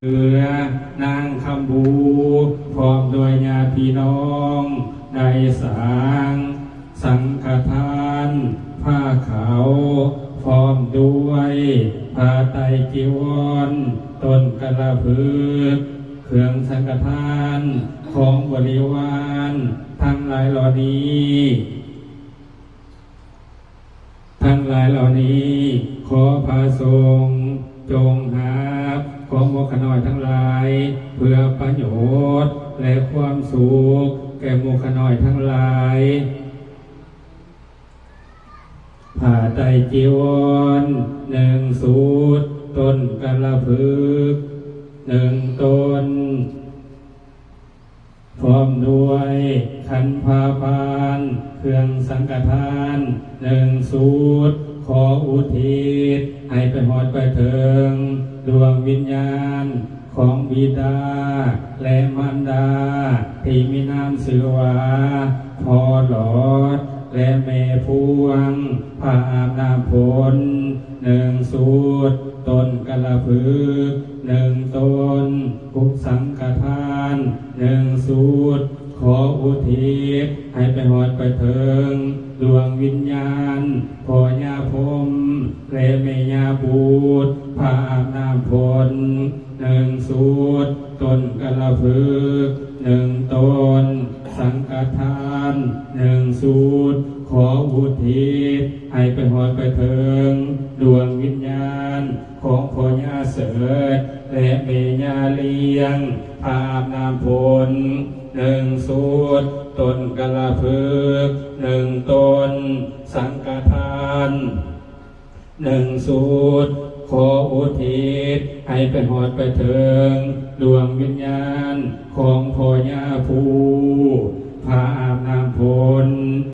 เรือนางคำบูพร้อมด้วยญาติพี่น้องได้สร้างสังฆทานผ้าขาวพร้อมด้วยผ้าไตรจีวรต้นกระพือเครื่องสังฆทานของบริวารทั้งหลายเหล่านี้ขอพระสงฆ์จงหาของหมู่ขน้อยทั้งหลายเพื่อประโยชน์และความสุขแก่หมู่ขน้อยทั้งหลายผ้าไตรจีวร1 สูตรต้นกระพึก1 ต้นพร้อมด้วยขันผ้าพานเครื่องสังฆทาน1 สูตรขออุทิศให้ไปหอดไปถึงดวงวิญญาณของบิดาและมารดาที่มีนามชื่อว่าพ่อหลอดและแม่พวงพระอาบน้ำฝน1 สูตรต้นกระพึก1 ต้นกุศสังฆทาน1 สูตรขออุทิศให้ไปหอดไปถึงดวงวิญญาณพ่อย่าพรหมและแม่ย่าบูตรพระอาบน้ำฝน1 สูตรต้นกระพึก1 ต้นสังฆทาน1 สูตรขออุทิศให้ไปหอดไปถึงดวงวิญญาณของพ่อย่าเสดและแม่ย่าเลี้ยงพระอาบน้ำฝน1 สูตรต้นกระพึก1 ต้นสังฆทาน1 สูตรขออุทิศให้ไปหอดไปถึงดวงวิญญาณของพ่อย่าผู้พระอาบน้ำฝน